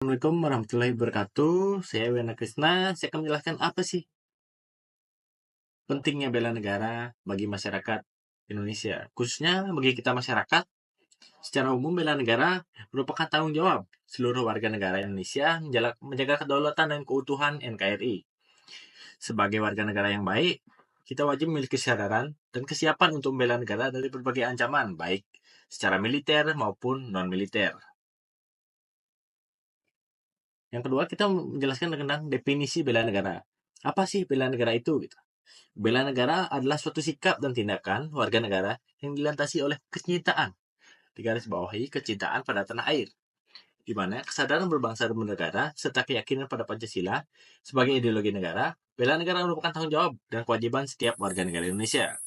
Assalamualaikum warahmatullahi wabarakatuh. Saya Wena Krisna. Saya akan menjelaskan apa sih pentingnya bela negara bagi masyarakat Indonesia. Khususnya bagi kita masyarakat, secara umum bela negara merupakan tanggung jawab seluruh warga negara Indonesia menjaga kedaulatan dan keutuhan NKRI. Sebagai warga negara yang baik, kita wajib memiliki kesadaran dan kesiapan untuk membela negara dari berbagai ancaman, baik secara militer maupun non-militer. Yang kedua, kita menjelaskan tentang definisi bela negara. Apa sih bela negara itu? Bela negara adalah suatu sikap dan tindakan warga negara yang dilantasi oleh kecintaan. Digaris bawahi kecintaan pada tanah air, di mana kesadaran berbangsa dan bernegara serta keyakinan pada Pancasila sebagai ideologi negara. Bela negara merupakan tanggung jawab dan kewajiban setiap warga negara Indonesia.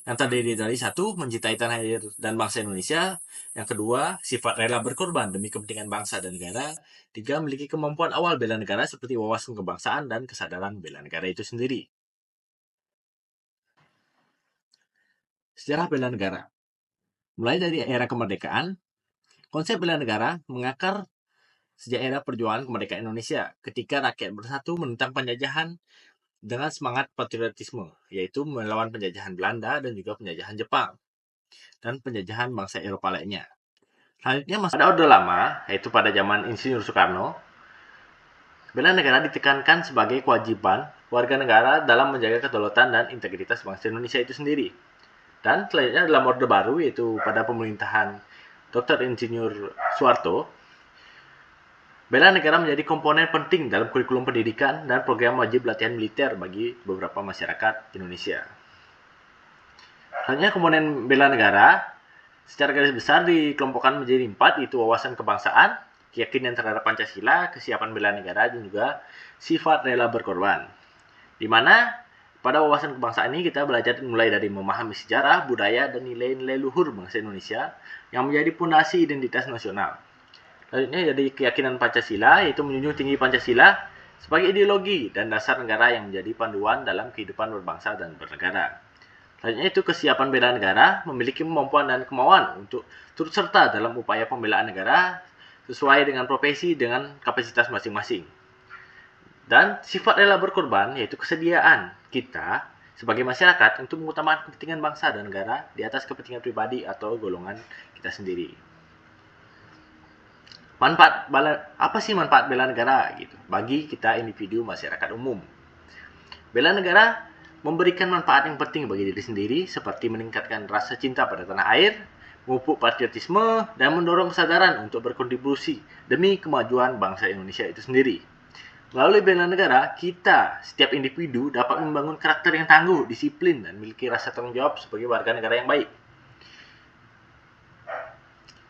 Yang terdiri dari satu, mencintai tanah air dan bangsa Indonesia. Yang kedua, sifat rela berkorban demi kepentingan bangsa dan negara. Tiga, memiliki kemampuan awal bela negara seperti wawasan kebangsaan dan kesadaran bela negara itu sendiri. Sejarah bela negara. Mulai dari era kemerdekaan, konsep bela negara mengakar sejak era perjuangan kemerdekaan Indonesia ketika rakyat bersatu menentang penjajahan dengan semangat patriotisme, yaitu melawan penjajahan Belanda dan juga penjajahan Jepang dan penjajahan bangsa Eropa lainnya. Selanjutnya pada Orde Lama, yaitu pada zaman Insinyur Soekarno, bela negara ditekankan sebagai kewajiban warga negara dalam menjaga kedaulatan dan integritas bangsa Indonesia itu sendiri. Dan selanjutnya dalam Orde Baru, yaitu pada pemerintahan Dr. Insinyur Soeharto, bela negara menjadi komponen penting dalam kurikulum pendidikan dan program wajib latihan militer bagi beberapa masyarakat Indonesia. Selanjutnya komponen bela negara secara garis besar dikelompokkan menjadi 4, yaitu wawasan kebangsaan, keyakinan terhadap Pancasila, kesiapan bela negara, dan juga sifat rela berkorban. Di mana pada wawasan kebangsaan ini kita belajar mulai dari memahami sejarah, budaya, dan nilai-nilai luhur bangsa Indonesia yang menjadi pondasi identitas nasional. Selanjutnya jadi keyakinan Pancasila, yaitu menjunjung tinggi Pancasila sebagai ideologi dan dasar negara yang menjadi panduan dalam kehidupan berbangsa dan bernegara. Selanjutnya itu kesiapan bela negara, memiliki kemampuan dan kemauan untuk turut serta dalam upaya pembelaan negara sesuai dengan profesi dengan kapasitas masing-masing. Dan sifat rela berkorban, yaitu kesediaan kita sebagai masyarakat untuk mengutamakan kepentingan bangsa dan negara di atas kepentingan pribadi atau golongan kita sendiri. Apa sih manfaat bela negara gitu bagi kita individu masyarakat umum? Bela negara memberikan manfaat yang penting bagi diri sendiri seperti meningkatkan rasa cinta pada tanah air, memupuk patriotisme, dan mendorong kesadaran untuk berkontribusi demi kemajuan bangsa Indonesia itu sendiri. Melalui bela negara, setiap individu dapat membangun karakter yang tangguh, disiplin, dan memiliki rasa tanggung jawab sebagai warga negara yang baik.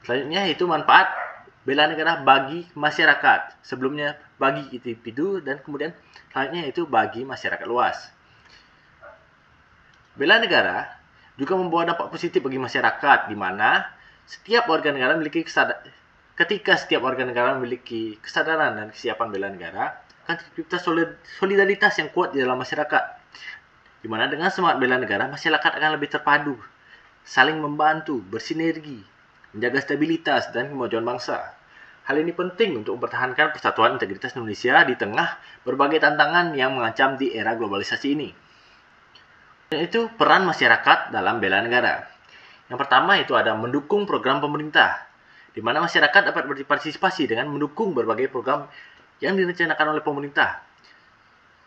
Selanjutnya itu manfaat bela negara bagi masyarakat. Sebelumnya bagi individu dan kemudian selanjutnya itu bagi masyarakat luas. Bela negara juga membawa dampak positif bagi masyarakat, di mana setiap warga negara memiliki ketika setiap warga negara memiliki kesadaran dan kesiapan bela negara, akan tercipta solidaritas yang kuat di dalam masyarakat. Di mana dengan semangat bela negara, masyarakat akan lebih terpadu, saling membantu, bersinergi, menjaga stabilitas dan kemajuan bangsa. Hal ini penting untuk mempertahankan persatuan integritas Indonesia di tengah berbagai tantangan yang mengancam di era globalisasi ini. Dan itu peran masyarakat dalam bela negara. Yang pertama itu ada mendukung program pemerintah, di mana masyarakat dapat berpartisipasi dengan mendukung berbagai program yang direncanakan oleh pemerintah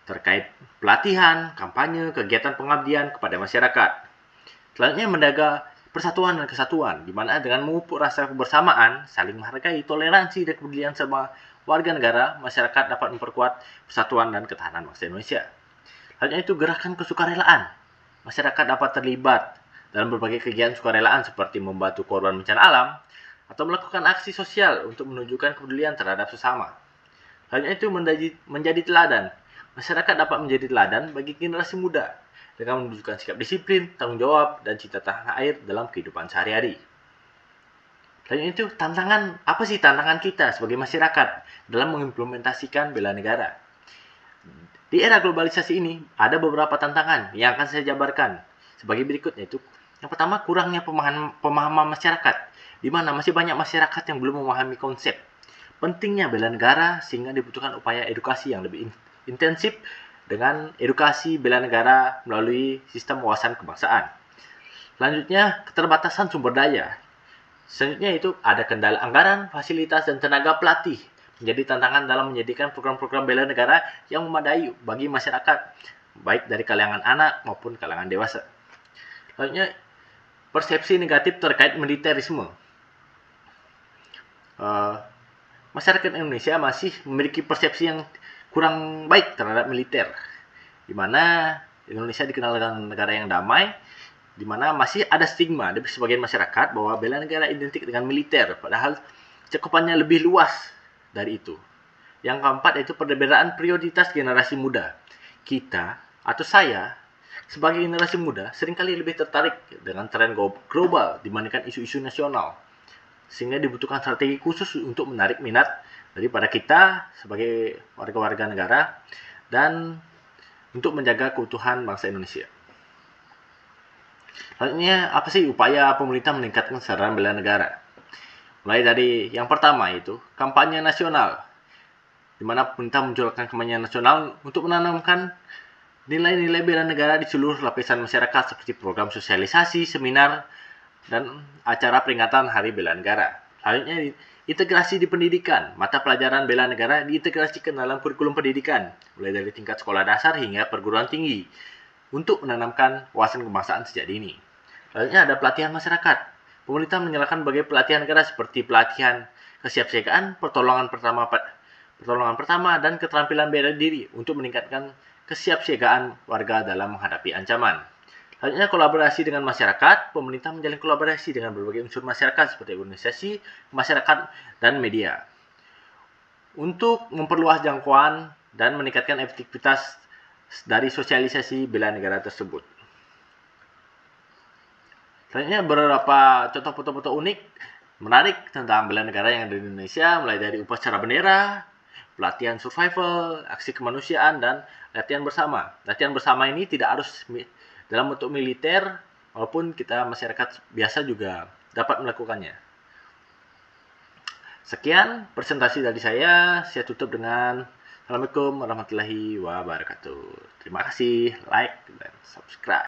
terkait pelatihan, kampanye, kegiatan pengabdian kepada masyarakat. Selanjutnya menjaga persatuan dan kesatuan, di mana dengan memupuk rasa kebersamaan, saling menghargai, toleransi, dan kepedulian sama warga negara, masyarakat dapat memperkuat persatuan dan ketahanan bangsa Indonesia. Selanjutnya itu gerakan kesukarelaan. Masyarakat dapat terlibat dalam berbagai kegiatan sukarelaan seperti membantu korban bencana alam atau melakukan aksi sosial untuk menunjukkan kepedulian terhadap sesama. Selanjutnya itu menjadi teladan. Masyarakat dapat menjadi teladan bagi generasi muda dengan menunjukkan sikap disiplin, tanggung jawab, dan cinta tanah air dalam kehidupan sehari-hari. Selanjutnya itu apa sih tantangan kita sebagai masyarakat dalam mengimplementasikan bela negara? Di era globalisasi ini, ada beberapa tantangan yang akan saya jabarkan sebagai berikut, yaitu yang pertama, kurangnya pemahaman masyarakat, di mana masih banyak masyarakat yang belum memahami konsep pentingnya bela negara sehingga dibutuhkan upaya edukasi yang lebih intensif dengan edukasi bela negara melalui sistem wawasan kebangsaan. Selanjutnya, keterbatasan sumber daya. Selanjutnya itu ada kendala anggaran, fasilitas, dan tenaga pelatih. Menjadi tantangan dalam menjadikan program-program bela negara yang memadai bagi masyarakat, baik dari kalangan anak maupun kalangan dewasa. Selanjutnya, persepsi negatif terkait militerisme. Masyarakat Indonesia masih memiliki persepsi yang kurang baik terhadap militer, di mana Indonesia dikenal dengan negara yang damai, di mana masih ada stigma dari sebagian masyarakat bahwa bela negara identik dengan militer, padahal cakupannya lebih luas dari itu. Yang keempat yaitu perbedaan prioritas generasi muda. Kita atau saya sebagai generasi muda seringkali lebih tertarik dengan tren global dibandingkan isu-isu nasional, sehingga dibutuhkan strategi khusus untuk menarik minat daripada kita sebagai warga-warga negara dan untuk menjaga keutuhan bangsa Indonesia. Selanjutnya, apa sih upaya pemerintah meningkatkan kesadaran bela negara? Mulai dari yang pertama itu kampanye nasional, di mana pemerintah menjalankan kampanye nasional untuk menanamkan nilai-nilai bela negara di seluruh lapisan masyarakat seperti program sosialisasi, seminar, dan acara peringatan Hari Bela Negara. Selanjutnya, integrasi di pendidikan. Mata pelajaran bela negara diintegrasikan dalam kurikulum pendidikan, mulai dari tingkat sekolah dasar hingga perguruan tinggi, untuk menanamkan wawasan kebangsaan sejak dini. Selanjutnya ada pelatihan masyarakat. Pemerintah menyalakan berbagai pelatihan negara seperti pelatihan kesiapsiagaan, pertolongan pertama, dan keterampilan bela diri untuk meningkatkan kesiapsiagaan warga dalam menghadapi ancaman. Selanjutnya, kolaborasi dengan masyarakat. Pemerintah menjalin kolaborasi dengan berbagai unsur masyarakat seperti organisasi, masyarakat, dan media untuk memperluas jangkauan dan meningkatkan efektivitas dari sosialisasi bela negara tersebut. Selanjutnya, beberapa contoh foto-foto unik menarik tentang bela negara yang ada di Indonesia, mulai dari upacara bendera, pelatihan survival, aksi kemanusiaan, dan latihan bersama. Latihan bersama ini tidak harus dalam bentuk militer, walaupun kita masyarakat biasa juga dapat melakukannya. Sekian presentasi dari saya tutup dengan Assalamualaikum warahmatullahi wabarakatuh. Terima kasih, like dan subscribe.